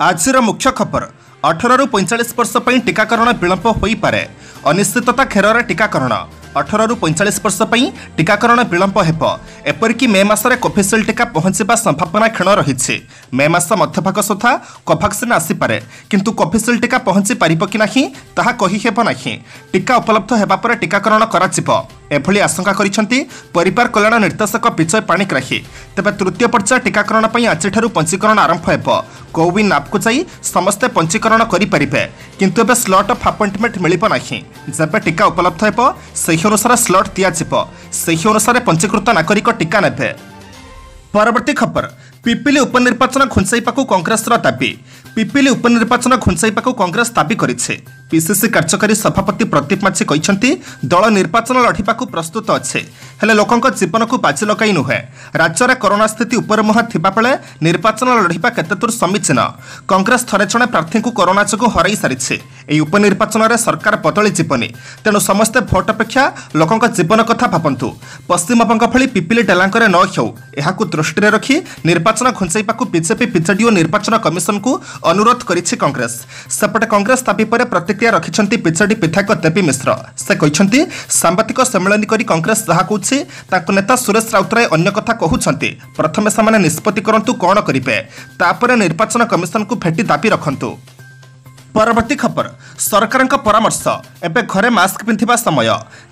आजर मुख्य खबर 18 रु 45 वर्ष पर टीकाकरण विलंब हो पारे। अनिश्चितता घेर टीकाकरण 18 रु 45 वर्ष पर टीकाकरण विलंब हो। एपरिक मे मासरे कोविशील्ड टीका पहुंचवा संभावना क्षीण रही। मे मास मध्यभाग सुधा कोवाक्सिन आसीपे किंतु कोविशील्ड टीका पहुंची पारिब कि नहीं ताहा कहिहेब नहीं। टीका उपलब्ध हेबा परे टीकाकरण कराजिब एभली आशंका करिसेंती परिवार कल्याण निर्देशक विजय पाणिग्राही। तेबे तृतीय पर्याय टीकाकरण पर आज पंजीकरण आरंभ हेब। कोविन ऐप को जाई समस्ते पंजीकरण करें किंतु एबे स्लॉट ऑफ अपॉइंटमेंट मिलिब नहीं। जबे टीका उपलब्ध हेब सही अनुसार स्लॉट दियाजिब, सही अनुसार पंजीकृत नागरिक टीका नेबे। परवर्ती खबर पिपिली उपनिर्वाचन घुंचाइबाकू कांग्रेसर दाबी। पिपिली उपनिर्वाचन घुंचाइबाकू कांग्रेस दाबी करिছে। पीसीसी कार्यकारी सभापति प्रदीप माछी कहते दल निर्वाचन लड़ाकू प्रस्तुत अच्छे हेले लोकंक जीवन को बाजी लगाई नुहे। राज्य में कोरोना स्थिति उपर मुहां थिबा बेले निर्वाचन लड़ाइबा केते दूर समीचीन। कांग्रेस थरे जणे प्रार्थी को कोरोना जोगु हराई सारिছে। एही उपनिर्वाचन में सरकार बदली जीवनी तेणु समस्ते भोट अपेक्षा लोकंक जीवन कथा भाबंतु। पश्चिमबंग भली पिपिली डेलांकर न हेउ एहाकू दृष्टि रखी निर्वाचन घुंचाइबाकू बीजेपी बीजेडी और निर्वाचन कमिशन को अनुरोध करिछि कांग्रेस। सेपटे कांग्रेस दाबी पर प्रतिक्रिया रखिछंती बीजेडी विधायक देवी मिश्र। से कहछंती सांबादिक सम्मेलन करी कांग्रेस जहा कहछि ताको नेता सुरेश राउतराय अन्य कथा कहउछंती। प्रथमे सामान्य निष्पत्ति करंतु कोन करिवे तापर निर्वाचन कमिशन को भेटी दाबी रखंतु। परवर्ती खबर सरकार परामर्श एवं घरे मास्क पिंधिबा समय।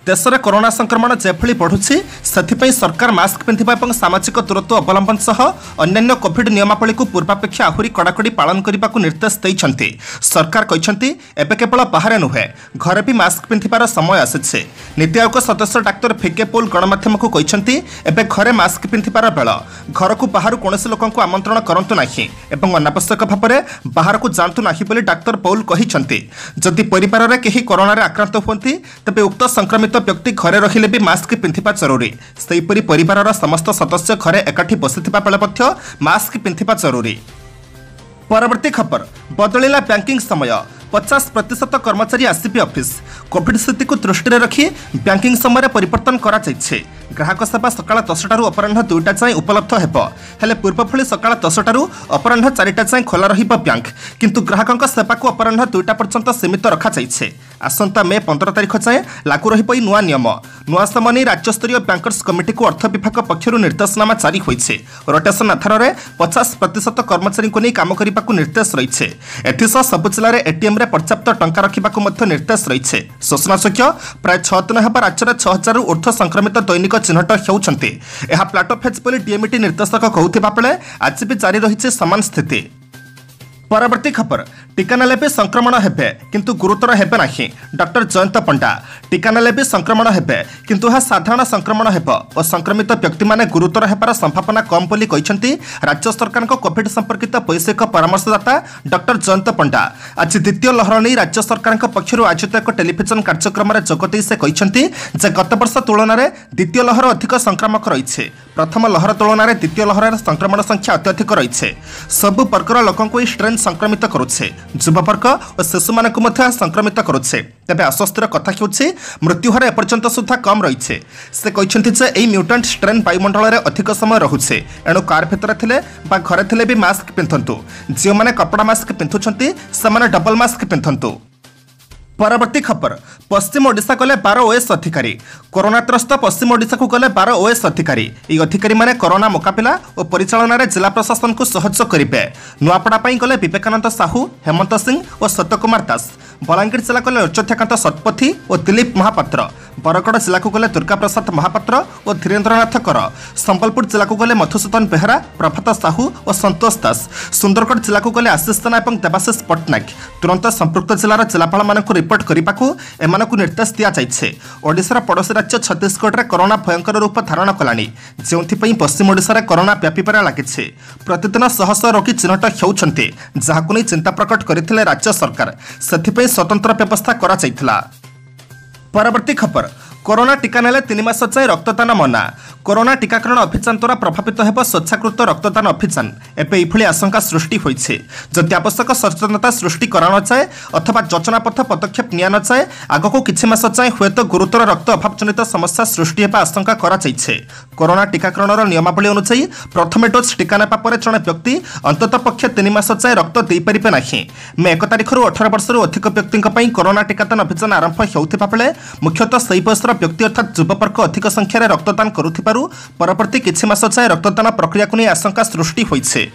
देश में कोरोना संक्रमण जेभली बढ़ुछि सेथिपई सरकार मास्क पिंधिबा और सामाजिक दूरत्व अवलंबन सह अन्यान्य कोविड नियमावली को पूर्वापेक्षा आहुरी कड़ाकड़ी पालन करने को निर्देश देइछंती। सरकार कहछंती एबे केवल बाहर नुहे घरे भी मास्क पिंधिबार समय आसिछे। नीति आयोग सदस्य डाक्टर भिके पॉल गणमाध्यम को कहछंती एबे घरे मास्क पिंधिबार बेल घर को बाहर कौनसी लोकंकु आमंत्रण करंतु नाही एवं अनावश्यक भाव बाहर को जांतु नाही बोली डाक्टर पॉल कहछंती। जदि परिवार में कहीं कोरोना आक्रांत होती तेबे उक्त संक्रमित व्यक्ति घरे रहिले भी मास्क पिंधिबा जरूरी। सेहीपरि परिवारर समस्त सदस्य घरे एकाठी बसिथिबा बेले मध्य मास्क पिंधिबा जरूरी। परवर्ती खबर बदलिला बैंकिंग समय 50% कर्मचारी आसीबे ऑफिस। कोविड स्थिति को दृष्टि रखी बैंकिंग समय परिवर्तन करा जायछे। ग्राहक सेवा सकाळ 10टा अपराह्न 2टा जाए उपलब्ध हेब हेले पूर्व भली सकाळ 10टा अपराह्न 4टा जाए खोला रहिबा बैंक किंतु ग्राहकक सेवा को अपराह्न 2टा पर्यंत सीमित रखा जायछे। आसंता मे 15 तारिख जाए लागू रहिब नुआ नियम। नुआ समय नहीं राज्यस्तरीय बैंकर्स कमिटी को अर्थ विभाग पक्षर निर्देशनामा जारी होइछे। रोटेशन आधार में 50% कर्मचारी को नहीं काम करने को निर्देश रही। एथिसह सबु जिले में एटीएम रे पर्याप्त टंका रखा निर्देश रही। सूचनायोग्य प्राय 6 दिन हेबा राज्य में 6000 रु ऊर्ध्व संक्रमित दैनिक चिन्हट होउछंती। एहा प्लाटोफेज बोली डीएमटी निर्देशक कहउथिबा बेले आज भी जारी रही समान स्थिति। परवर्ती खबर टीका नेले भी संक्रमण हेबे किंतु गुरुतर हेबे नाही। डॉक्टर जयंत पंडा टीका नेले भी संक्रमण हेबे किंतु यह साधारण संक्रमण हेब और संक्रमित व्यक्ति माने गुरुतर हेबार संभावना कम बोली कहछंती राज्य सरकार को कोविड संपर्कित वैश्विक परामर्शदाता डॉक्टर जयंत पंडा। आज द्वितीय लहर नहीं राज्य सरकार पक्षर आयोजित एक टेलीविजन कार्यक्रम में जोगदे से कहछंती जे गत वर्ष तुलन में द्वितीय लहर अधिक संक्रामक रही। प्रथम लहर तुलन में द्वितीय लहर संक्रमण संख्या अत्यधिक रही। सबु वर्गर लोकंको स्ट्रेन संक्रमित करुछे। युववर्ग और शिशु मानक मध्य संक्रमित करुछे। तेबे आश्वस्तिर कथा हेउछि मृत्यु हार एपर्यंत सुधा कम रही। से कहछंती जे एई म्यूटेंट स्ट्रेन वायुमंडल में अधिक समय रहुछे एणु कार भितर थिले बा घरे थिले भी मास्क पिंधंतु। जो माने कपड़ा मास्क पिंधुछंती से डबल मास्क पिंधंतु। परवर्ती खबर पश्चिम ओडिशा गले 12 ओएस अधिकारी। कोरोना त्रस्त पश्चिम ओडिशा को गले 12 ओएस अधिकारी। ये अधिकारी माने कोरोना मुकाबिला और परिचालन में जिला प्रशासन को सहयोग करेंगे। नुआपड़ा गले विवेकानंद साहू, हेमंत सिंह और सत्यकुमार दास। बलांगीर जिला गले अर्चथ्याकांत शतपथी और दिलीप महापात्र। बरगड़ जिला को गले दुर्गा प्रसाद महापात्र और धीरेन्द्रनाथ कर। संबलपुर जिला को गले मधुसूदन बेहरा, प्रभात साहू और संतोष दास। सुंदरगढ़ जिला को गले आशीष सेना और देवाशीष पट्टनायक। तुरंत संपृक्त जिलार जिलापाल मानक रिपोर्ट करने को एमानकु निर्देश दिया जाइछे। ओडिशार पड़ोसी राज्य छत्तीसगढ़ में कोरोना भयंकर रूप धारण कलानी जोंथिपई पश्चिम ओडिशा रे कोरोना व्यापीबार लागिछे। प्रतिदिन शह शह रोगी चिन्हट हेउछंती जाहाकु नै चिंता प्रकट करथिले राज्य सरकार। सेथिपई स्वतंत्र व्यवस्था करा जाइथिला। परवर्ती खबर कोरोना टीका नेले 3 मास जाए रक्तदान मना। कोरोना टीकाकरण अभियान द्वारा प्रभावित होब स्वेच्छाकृत रक्तदान अभियान एवं यही आशंका सृष्टि होती। जदि आवश्यक सचेतनता सृष्टि करा न जाए अथवा योजनाबद्ध पदक्षेप निया न जाए आगक किछि मास जाए हुए गुरुतर रक्त अभाव जनित समस्या सृष्टि होगा आशंका कराଯାଇଛି। कोरोना टीकाकरण नियमावली अनुसार प्रथम डोज टीका नेबा परे जणे व्यक्ति अंतत पक्ष 3 मास जाए रक्त दे परिबे नाही। मे 1 तारिखर 18 वर्षर अधिक व्यक्ति कोरोना टीकादान अभियान आरंभ होउथिबा बेले मुख्यतः सही बयसर व्यक्ति अर्थात युववर्ग अधिक संख्यार रक्तदान करुथिबारु परवर्ती किछि मास जाए रक्तदान प्रक्रिया को नहीं आशंका सृष्टि होइछे।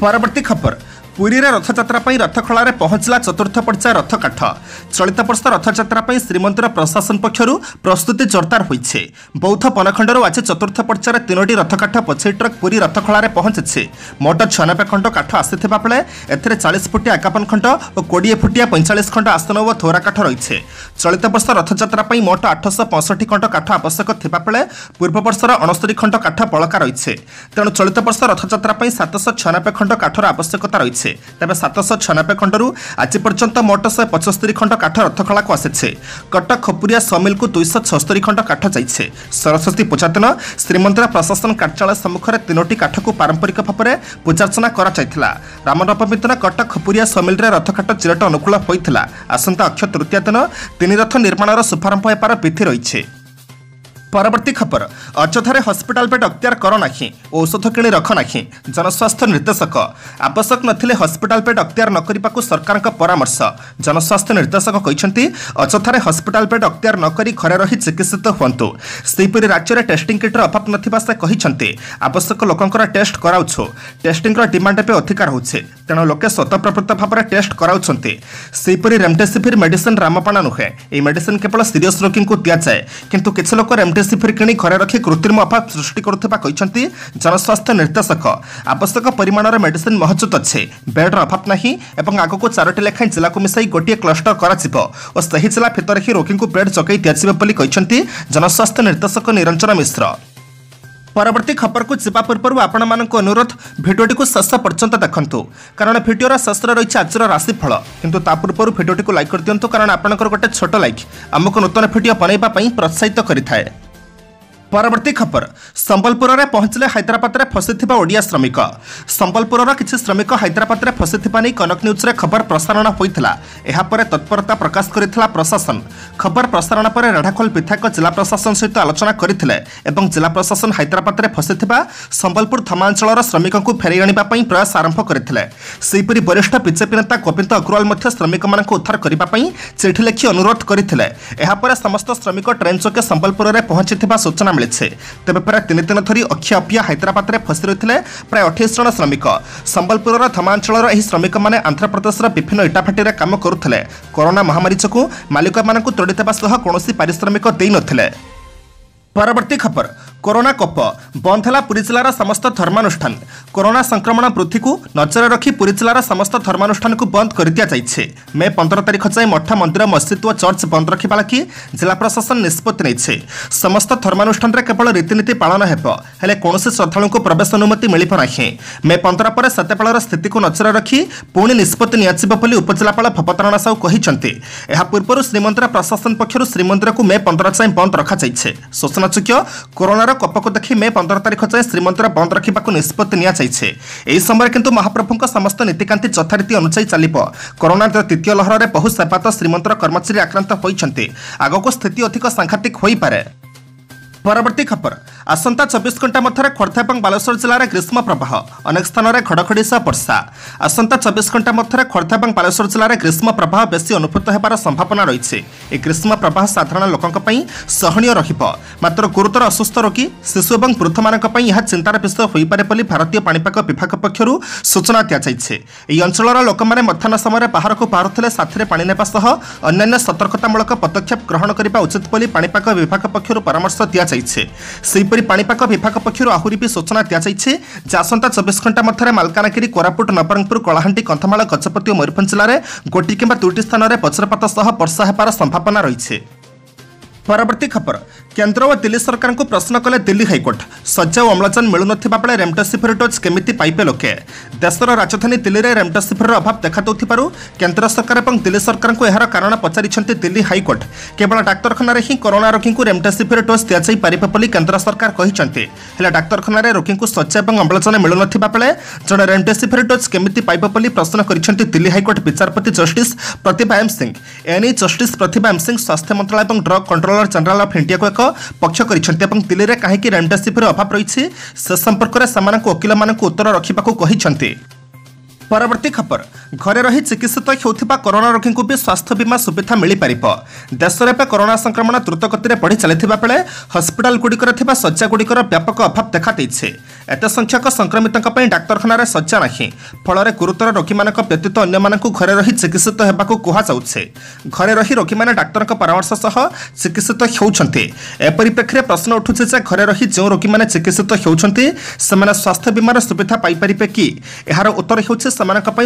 परवर्ती खबर पुरी रे रथयात्रा रथखला पहुंचला चतुर्थ पर्याय रथ काठ। चलित वर्ष रथयात्रा श्रीमंदिर प्रशासन पक्षर प्रस्तुति जोरदार होइछे। बौद्ध पनखंडर आज चतुर्थ पर्यायर 3टी रथकाठ 25 ट्रक पुरी रथखला पहुंचे। मोट 96 खंड काठ आसीथिबा बेले एथिरे 40 फुटिया 51 खंड और 20 फुटिया 45 खंड आसन और थोरा काठ रही। चलित वर्ष रथयात्रा मोट 865 खंड काठ आवश्यक थिबा बेले पूर्व वर्षर 69 खंड काठ बलका रही। तेणु चलित वर्ष रथयात्रा 796 खंड काठर आवश्यकता रही। तेज 796 खंडर आज पर्यंत मोट 175 खंड काठ रथखला को आसी। कटक खपुरिया समिल को 276 खंड काठ जाइए। सरस्वती पूजा दिन श्रीमंदिर प्रशासन कार्यालय सम्मुख में 3टी काठ को पारंपरिक भाव में पूजार्चना करा। रामनवमी दिन कटक खपुरिया समिल रथकाठ चिरट अनुकूल होता। आसंता अक्षय तृतीया दिन 3 रथ निर्माण शुभारंभ होबार विधि रही। परवर्ती खबर अयोध्या हस्पिटाल बेड अख्तियार कर ना औषध किणी रख ना। जनस्वास्थ्य निर्देशक आवश्यक नथिले हस्पिटाल बेड अख्तियार न करने को सरकार परामर्श। जनस्वास्थ्य निर्देशक कहते अयोध्या हस्पिटाल बेड अख्तियार न करी घरे रही चिकित्सित हुंतु। सेहीपरि राज्य में टेस्टिंग किट्र अभाव नथिबा से कहते आवश्यक लोकंकर टेस्ट कराउछु। टेस्टिंग डिमांड पे अधिक रोचे तेणु लोके स्वतःप्रवृत्त भाव में टेस्ट कराउछन्ते। सेहीपरि रेमडेसिविर मेडिसिन रामपाणा नुहे। यह मेडिसिन केवल सीरियस रोगी को दि जाए किंतु किछि लोक रेमडेसिविर किणी घरे रखी कृत्रिम अभाव सृष्टि करुथिबा कहते जनस्वास्थ्य निर्देशक। आवश्यक परिमाणर मेडिसिन महजूद अच्छे। बेड्र अभाव नहीं एवं आगक 4टी लेखाएं जिला को मिसाई गोटे क्लस्टर कर और सही जिला भितर ही रोगी को बेड जगै दिया जनस्वास्थ्य निर्देशक निरंजन मिश्र। परवर्ती खबर को जीवा पूर्व आपण मानक अनुरोध भिडियोटी को शेष पर्यंत देखंतु कारण भिडियोर शेष रही आज राशिफल किंतु ता पूर्व भिडियोटी को लाइक कर दियंतु कारण आपनकर गोटे छोट लाइक आमको नूतन भिडियो बनैबा पई प्रोत्साहित करिथाए। परवर्ती खबर संबलपुर में पहुंचले हैदराबाद में फसी ओडिया श्रमिक। संबलपुर किसी श्रमिक हैदराबाद में फसी नहीं कनक न्यूज रे खबर प्रसारण होता। यापर तत्परता प्रकाश करथिला प्रशासन। खबर प्रसारण पर रेढ़ाखोल विधायक जिला प्रशासन सहित आलोचना करथिले एवं जिला प्रशासन हैदराबाद में फसी संबलपुर धमांचल श्रमिक को फेरई आनिबा पई प्रयास आरंभ करथिले। सेहीपरि वरिष्ठ बीजेपी नेता गोविंद अग्रवाल मध्य श्रमिक मानक उद्धार करबा पई चिठी लिखि अनुरोध करथिले। यापर समस्त श्रमिक ट्रेन चके संबलपुर में पहुंचीथिबा सूचना तेज प्राय 3 दिन धरी अक्षय अपिया हैदराबाद में फसी रही प्राय 28 जन श्रमिक। संबलपुर धमांचल श्रमिक मैंने आंध्रप्रदेश विभिन्न इटाभाटी में काम करुले। कोरोना महामारी जो मालिक मानक तोड़ी देवा कौन पारिश्रमिक दे नथिले। परवर्ती खबर कोरोना कोप बंद है पुरी जिलार समस्त धर्मानुष्ठान। कोरोना संक्रमण वृद्धि को नजर रखी पुरी जिलार समस्त धर्मानुष्ठान को बंद कर दिया जाइछे। मे 15 तारिख जाए मठ मंदिर मस्जिद और चर्च बंद रखा लगी जिला प्रशासन निष्पत्ति नहीं। समस्त धर्मानुष्ठान केवल रीतिनीति पालन हेले कौन श्रद्धालु को प्रवेश अनुमति मिल ना। मे 15 पर सेतेबेलर स्थिति को नजर रखी पुणी निष्पत्ति नियाजिब उपजिलापाल भवतारण साहू कहते। यह पूर्व श्रीमंदिर प्रशासन पक्षर श्रीमंदिर को मे 15 जाए बंद रखा जाइछे। सूचनायोग्य कोरोना कप को देखि मे 15 तारिख जाए श्रीमंदिर बंद रखा निष्पत्ति नियाଯାଇଛି। समय किंतु महाप्रभुଙ୍କ समस्त नीतिकांति यथारीति अनुसार चलिब। कोरोना तृतीय लहर में बहु सेवायत श्रीमंदिर कर्मचारी आक्रांत होइछन्ति। आगको स्थिति अधिक सांघातिक होई पारे। परवर्ती खबर आसंता 24 घंटा मध्य खोर्धा और बालेश्वर जिले में ग्रीष्म प्रवाह अनेक स्थान में घड़घड़ी सह वर्षा। आसंता 24 घंटा मध्य खोर्धा और बालेश्वर जिले में ग्रीष्म प्रवाह बेसी अनुभूत होबार संभावना रही। यह ग्रीष्म प्रवाह साधारण लोकों सहनीय रहिबो मात्र गुरुतर असुस्थ रोगी शिशु और वृद्ध मानक यह चिंतार विषय हो पारे बोली भारतीय पाणीपाग विभाग पक्षर सूचना दिजाइछे। यह अंचलर लोक मैंने मध्याह्न समय बाहर को बाहरुले साथी पानी नेबा सह अन्यान्य सतर्कतामूलक पदक्षेप ग्रहण करने उचित बोली पाणीपाग विभाग पक्षर परामर्श दिजाइछे। सेहीपरि पाणीपाग विभाग पक्षर आहरी भी सूचना दिजाइछे जे आसंता 24 घंटा मध्य मालकानगिरी कोरापुट नबरंगपुर कलाहांडी कंधमाल गजपति और मयूरभंज जिले में गोटी किंबा 2टी स्थान में वज्रपात सह वर्षा होबार संभावना रही। परवर्ती खबर केंद्र और दिल्ली सरकार को प्रश्न कले दिल्ली हाइकोर्ट शଯ୍या और अम्लजान मिलू ना रेमडेसिविर डोज केमिति पाइबे लोके देशर राजधानी दिल्ली में रेमडेसिविर अभाव देखा केंद्र सरकार और दिल्ली सरकार को यार कारण पचारि दिल्ली हाइकोर्ट केवल डाक्तखाना ही कोरोना रोगी को रेमडेसिविर डोज दि पारे केंद्र सरकार कहते डाक्तखाना रोगी को शଯ୍या और अम्लजान मिलू ना जड़े रेमडेसिविर डोज केमिति पाइबे बोली प्रश्न कर दिल्ली हाइकोर्ट विचारपति जस्टिस प्रतिभा एम सिंह एने जस्टिस प्रतिभा एम सिंह स्वास्थ्य मंत्रालय और drug controller general of India को एक पक्ष कर दिल्ली में कहीं रेमडेसिविर अभाव रही से संपर्क में वकिल मान उत्तर रखा परवर्ती खबर घरे रही चिकित्सित होता कोरोना रोगी को भी स्वास्थ्य बीमा सुविधा मिल पार देश में कोरोना संक्रमण द्रुत गति में बढ़ी चलता बेले हस्पिटाल गुड़िकर शଯ୍या गुड़िकर व्यापक अभाव देखा एत संख्यक संक्रमितों डाक्तखाना शଯ୍या ना फल गुरुतर रोगी व्यतीत अन्य घरे रही चिकित्सित होगा कहुचे घरे रही रोगी मैंने डाक्तर परामर्श सह चिकित्सित होती परिप्रेक्षी में प्रश्न उठुचे घरे रही जो रोगी मैंने चिकित्सित होती स्वास्थ्य बीमार सुविधा पाइपर कि यार उत्तर हो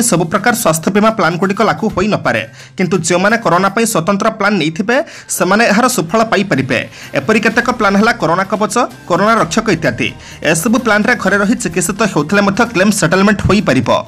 सबु प्रकार स्वास्थ्य बीमा प्लान गुड़िक लागू हो न पारे किंतु जो माने कोरोना पई स्वतंत्र प्लान नहीं सेमाने यार सुफल पाई परिबे एपरि केतेक प्लान हला कोरोना कवच कोरोना रक्षक इत्यादि एसबु प्लान रे घरे रही चिकित्सित होतले मध्य क्लेम सेटलमेंट होई परिबो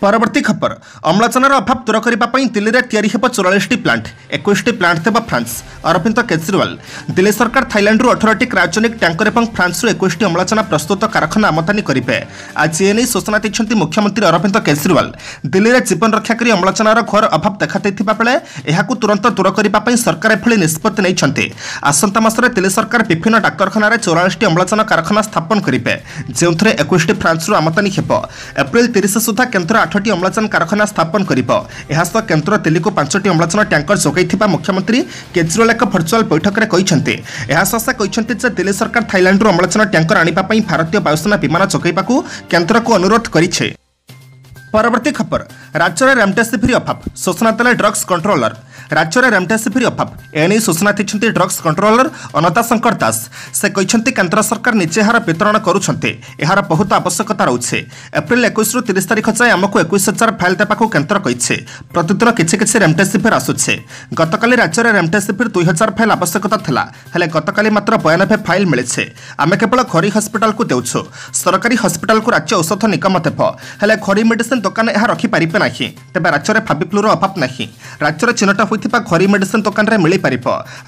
परवर्ती खबर अम्लजानर अभाव दूर करने दिल्ली में तैयारी 44 प्लांट 21 प्लांट देव फ्रांस अरविंद केजरीवाल दिल्ली सरकार थाईलैंड 18 क्रायोजेनिक टैंकर और फ्रांस 21 अम्लजान प्रस्तुत कारखाना आमदानी करेंगे आज एने सूचना देते मुख्यमंत्री अरविंद केजरीवाल दिल्ली में जीवन रक्षा कर अम्लजानर घोर अभाव देखा बेले यह तुरंत दूर करने सरकार एभली निष्पत्ति नहीं आसंता मासरे दिल्ली सरकार विभिन्न डाक्तखाना 44 अम्लजान कारखाना स्थापन करेंगे जो 21 फ्रांस आमदानी हो एप्रिल 30 सुधा केन्द्र 8टी अम्लजान कारखाना स्थापन कर केन्द्र दिल्ली को 5टी अम्लजान टैंकर जोगाई मुख्यमंत्री केजरीवाल एक भर्चुआल बैठक में कहते दिल्ली सरकार थाईलैंड अम्लजान टैंकर आने भारतीय वायुसेना विमान जोगाइबा केन्द्र को अनुरोध करिछे। परवर्ती खबर राज्य में रेमडेसिविर अभाव सूचना देले ड्रग्स कंट्रोलर राज्य में रेमडेसिविर अभाव एने सूचना देते ड्रग्स कंट्रोलर अनता शंकर दास से कहते केन्द्र सरकार निजे यार वितरण करुछन्ते यार बहुत आवश्यकता रोचे एप्रिल 21 रु 30 तारिख जाए आमको 21,000 फाइल देवाक केन्द्र कही प्रतिदिन किछि रेमडेसिविर आसुचे गतकाली राज्य में रेमडेसिविर 2000 फाइल आवश्यकता थिला हेले गतकाली मात्र 92 फाइल मिले आम केवल घरी हस्पिटाल को देउछु सरकारी हस्पिटाल को राज्य औषध निगम देव हेले घरी मेडिसिन दुकान यह रखिपारे ना तेज राज्य में फाबिफ्लूर अभाव ना राज्य में चिन्हट होता घरी मेडिसिन दुकान में मिल पार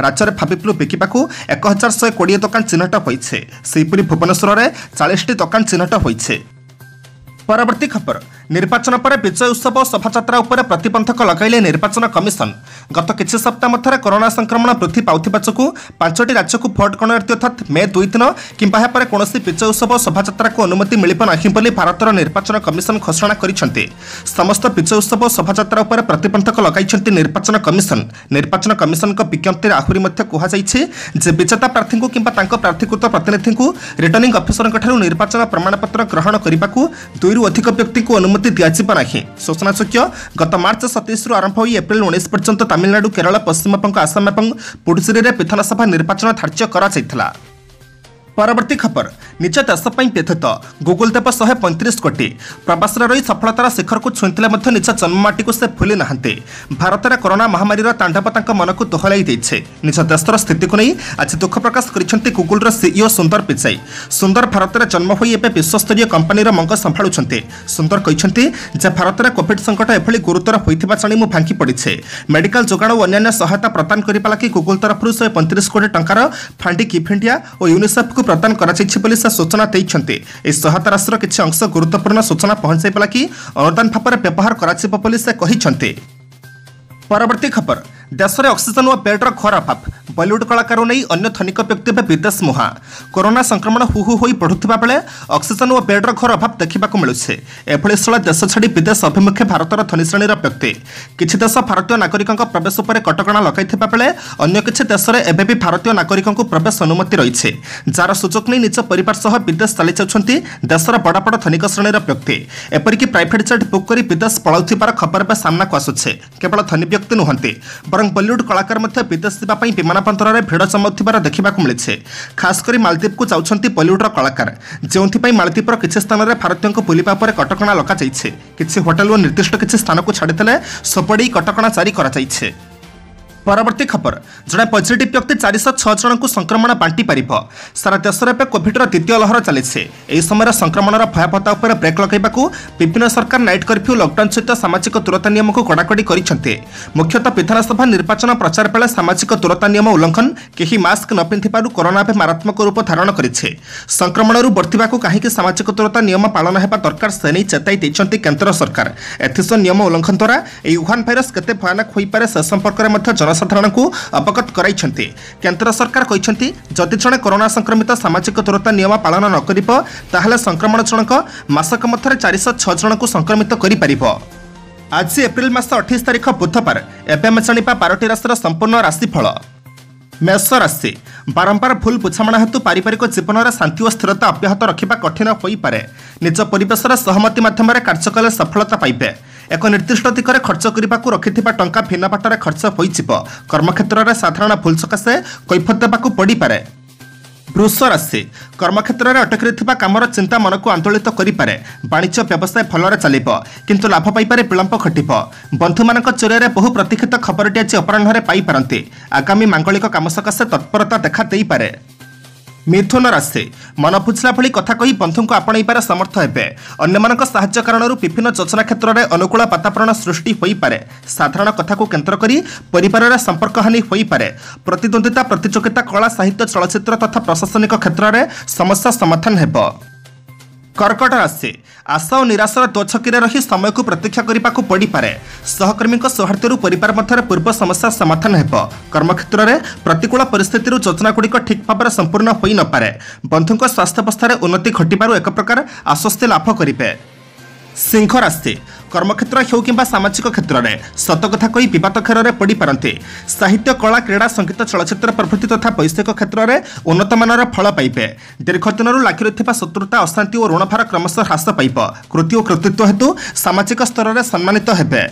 राज्य में फाबिफ्लू बिकवा 1120 दुकान चिन्हट होईपरी भुवनेश्वर में 40टी दुकान चिन्हट होईछे। परवर्ती खबर निर्वाचन पर विजय उत्सव और शोभायात्रा उपर प्रतिबंधक लगाइले निर्वाचन कमिशन गत किछि सप्ताह मध्य कोरोना संक्रमण वृद्धि पाउथिबा चकु 5टी राज्य को भोट गणना अर्थात मे 2 दिन किंबा पर कौनसी विजय उत्सव और शोभायात्रा को अनुमति मिलिब नाही बोली भारतर निर्वाचन कमिशन घोषणा करिसेंते समस्त विजय उत्सव और शोभायात्रा उपर प्रतिबंधक लगाइछंती निर्वाचन कमिशन को विज्ञप्ति आहुरी मध्य कहा जाइछे जे विजेता प्रार्थी को किंबा तांको प्रार्थीकृत प्रतिनिधि को रिटर्निंग ऑफिसर ठारू निर्वाचन प्रमाणपत्र ग्रहण करने 2 रु अधिक व्यक्ति को अनुमति दिजाव ना सूचनायोग्य गत मार्च 27 रु आरंभ हो एप्रिल 19 पर्यंत तमिलनाडु केरल पश्चिम बंग आसाम और पुडुचेरी में विधानसभा निर्वाचन धार्य करा। परवर्ती खबर निज देश व्यथित गुगुल देव 135 कोटी प्रवास रही सफलतार शिखर को छुईले निज जन्ममाटी को से भूली ना भारत में कोरोना महामारी तांडव मन को दोहलाई निज देशर स्थिति को नहीं आज दुख प्रकाश कर गुगुल सीईओ सुंदर पिचाई सुंदर भारत में जन्म हो विश्वस्तरीय कंपानी मंग संभालुं सुंदर कहते भारत में कोविड संकट एभली गुरुतर होता जाणी मु भांगी पड़े मेडिकल जोगाण और अन्य सहायता प्रदान करने लगी गुगुल तरफ 135 कोटी टंकार फंड गिफ्ट इंडिया और यूनिसेफ को प्रदान कर सूचना देते सहायता राशि किसी अंश गुरुत्वपूर्ण सूचना पहुंचाई लगी अनुदान भाव में व्यवहार कर। परवर्ती खबर देश में ऑक्सीजन और बेड्र घोर अभाव बॉलीवुड कलाकार नहीं अन्य धनिक व्यक्ति विदेश मुहा कोरोना संक्रमण हुहु हो बढ़ुवा बेले ऑक्सीजन और बेड्र घोर अभाव देखा मिलूचे एभली स्थल देश छाड़ी विदेश अभिमुखे भारतर धनी श्रेणीर व्यक्ति किछि देश भारतीय नागरिकों प्रवेश पर कटकणा लगाइथिबा बेले अन्य किछि देश में एबे भी भारतीय नागरिकों प्रवेश अनुमति रही जार सुजोग नहीं निज परिवार सह विदेश चली जाउछन्ति देशर बड़ बड़ धनिक श्रेणीर व्यक्ति एपरिक प्राइवेट जेट बुक कर विदेश पलाउथिबार खबर पे सामना को आसुछे केवल धनी व्यक्ति नुहंती बॉलीवुड कलाकार विदेश जावाई विमान बंदर में भिड़ जमाउथिबार देखा मिले खासकर मालदीप को जाउछन्ति बॉलीवुड कलाकार जो मालदीपर किसी स्थान में भारतीयों को बुलिबा पर कटकणा लगाई किसी होटेल और निर्दिष्ट किसी स्थान को छाड़ी सबड़ी कटकणा जारी कराଯାଇଛି। परवर्ती खबर जड़े पॉजिटिव व्यक्ति 406 जन को संक्रमण बांटी पार सारा देश में कोविडर द्वितीय लहर चली समय संक्रमणर भयावहता पर ब्रेक लगाइबाकू विभिन्न सरकार नाइट कर्फ्यू लॉकडाउन सहित सामाजिक दूरता नियम को कड़ाकड़ी कर मुख्यतः विधानसभा निर्वाचन प्रचार बेले सामाजिक दूरता नियम उल्लंघन कहीं मास्क न पिंधिबारु कोरोना मारात्मक रूप धारण करिछे संक्रमण बढ़िबाकू कहीं सामाजिक दूरता नियम पालन हेबा दरकार से नहीं चेताई देइछन्ति केंद्र सरकार एथिस नियम उल्लंघन द्वारा यह वुहान भाइरस केते भयानक होई पारे से संपर्क में जनसाधारण को अवगत कराइछन्ति केंद्र सरकार कहिछन्ति जदि जणे कोरोना संक्रमित सामाजिक दूरता नियम पालन न करिबो ताहले संक्रमण जनक मासक मध्यरे 406 जन को संक्रमित करि परिबो। आज एप्रिल मास 28 तारिख बुधवार एवं जानिबा 12टी राशिर संपूर्ण राशिफल। मेष राशि बारंबार भूल बुझामणा हेतु पारिवारिक जीवन में शांति और स्थिरता अब्याहत रखा कठिन हो पारे निज परिवेशर सहमति माध्यम कार्य कले सफलता पाइबे एक निर्दिष्ट दिगरे खर्च करने को रखिथिबा टंका भिन्न बाटर खर्च होइजिबो कर्मक्षेत्र में साधारण भूल सकाशे कैफत देबाकू पड़ी पारे। वृष राशि कर्मक्षेत्र में अटक रहिथिबा कामर चिंता मन को आंदोलित करिपारे वाणिज्य व्यवसाय भलरे चलिबो किंतु लाभ पाइपारे विलंब घटिबो बंधु मानक चोरिया बहु प्रतीक्षित खबरटी आज अपराह्न पाई पारंती आगामी मांगलिक काम सकाशे तत्परता देखा देई पारे। मिथुन राशि मन बुझला भली कथा कही बंधु को आपणाइबार समर्थ हेबे अन्यमानक साहाय्य कारणरू विभिन्न योजना क्षेत्र में अनुकूल वातावरण सृष्टि होई पारे साधारण कथा को केंद्र करी परिवार संपर्क हानि होई पारे प्रतिद्वंदिता प्रतियोगिता कला साहित्य चलचित्र तथा प्रशासनिक क्षेत्र में समस्या समाधान हेबो। कर्कट राशि आशा और निराशार दोछकी रही समय को प्रतीक्षा करने को पड़ पारे सहकर्मी सौहार्द परिवार मध्य पूर्व समस्या समाधान हेबो कर्मक्षेत्र में प्रतिकूल परिस्थिति योजनागुड़िक ठीक भाव संपूर्ण हो न पारे बंधु स्वास्थ्यावस्था उन्नति घटिबारु एक प्रकार आश्वस्ति लाभ करेंगे। सिंह राशि कर्मक्षेत्र हो कि सामाजिक क्षेत्र में सतकथा कही विवाद खेर में पड़ पारती साहित्य कला क्रीड़ा संगीत चलचित्र प्रभृति तथा वैषयिक क्षेत्र में उन्नतमानर फल पाइबे दीर्घ दिन लगी रही शत्रुता अशांति और ऋणभार क्रमशः ह्रास पाइब कृति और कृतित्व हेतु सामाजिक स्तर में सम्मानित हेबे।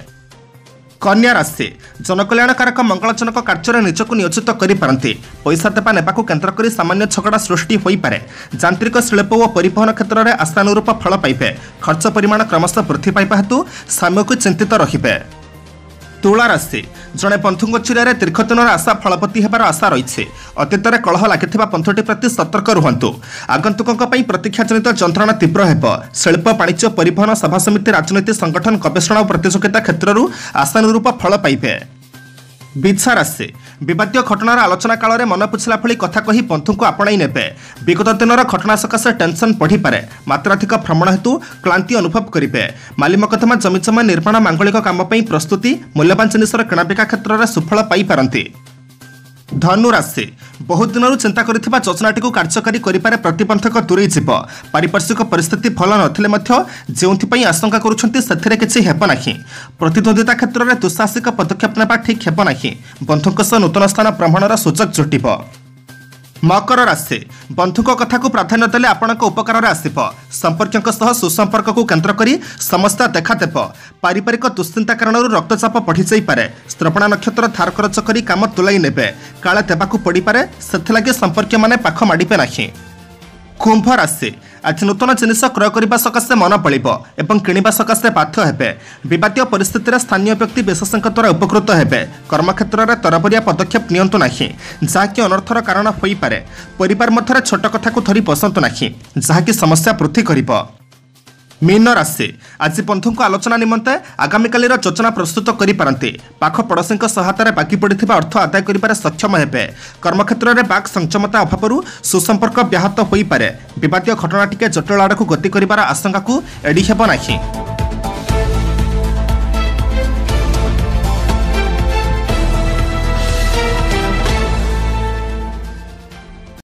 कन्या राशि जनकल्याणकारक मंगलजनक कार्य निजक नियोजित करिपारंती पैसा देवा नेबाकू केन्द्र करी सामान्य झगड़ा सृष्टि होई पारे यांत्रिक शिल्प और परिवहन क्षेत्र में आशानुरूप फल पाइबे खर्च परिमाण क्रमशः वृद्धि पाइबा हेतु सामयिक चिंतित रहिबे। तुला राशि जड़े बंधु चिड़े दीर्घ दिन आशा फलवती होबार आशा रही अतीत में कलह लगी बंधुटी प्रति सतर्क रुहतु आगंतुकों प्रतीक्षाजनित जंत्रणा तीव्र हेब शिल्प वाणिज्य परिवहन सभासमिति राजनीति संगठन गवेषणा और प्रतियोगिता क्षेत्र आशानुरूप फल पाइबे। बिछा राशि विवादीय घटनार आलोचना काल में मन बुझला भली कथा कही बंधु को आपणाई नेबे विगत दिनर घटना सकाशे टेंशन बढ़ी पारे मात्राधिक भ्रमण हेतु क्लांति अनुभव करेंगे माली मकदमा जमीजमा निर्माण मांगलिक काम प्रस्तुति मूल्यवान जिनिसर किणाबिका क्षेत्र में सुफल पाई पारंती। धनु राशि बहुत दिन चिंता करिथिबा योजनाटी को कार्यकारी करिपारे प्रतिबंधक दूरे जीव पारिपार्श्विक परिस्थिति भल नथिले जोंथिपई आशंका करुछन्ति सेथिरे किछि हेब नाही प्रतिद्वंदिता क्षेत्र में दुस्साहसिक पदक्षेप नेबा ठीक हेब नाही बंधुक सह नूतन स्थान भ्रमणर सुजोग जुटिब। मकर राशि बंधुक कथा को प्राधान्य देले आपणक उपकार आसिब संपर्कों सह सुसंपर्क को केन्द्र करी समस्या देखादेव पारिवारिक दुश्चिंता कारण रक्तचाप बढ़ी जापे श्रवणा नक्षत्र धार खरच कर काम तुलाई नेबे काले देवाकू पड़ पारे से संपर्क माने पाख माड़े ना। कुंभ राशि आज नूतन जिनिस क्रय करने सकाशे मन बलिब एवं किणवा सकाशे बाध्य हेबे विवादीय परिस्थिति स्थानीय व्यक्ति विशेषज्ञ द्वारा उपकृत हेबे कर्मक्षेत्र में तरबरिया पदक्षेप नियंतु नाही जहाँकि अनर्थर कारण होई पारे परिवार मध्य छोट कथा को धरी बसंतु नाही जहाँकि समस्या वृद्धि करिब। मीन राशि आज बंधु आलोचना निमंते आगामी कालीर योजना प्रस्तुत करिपारंती पाख पड़ोशी सहायतार बाकी पड़िथिबा अर्थ आदाय करिबार सक्षम हेबे कर्मक्षेत्र में बाक संक्षमता अभाव सुसंपर्क व्याहत होई पारे विवादीय घटनाटिके जटिल आड़क गति करिबार आशंका को एड़ी हेब नाही।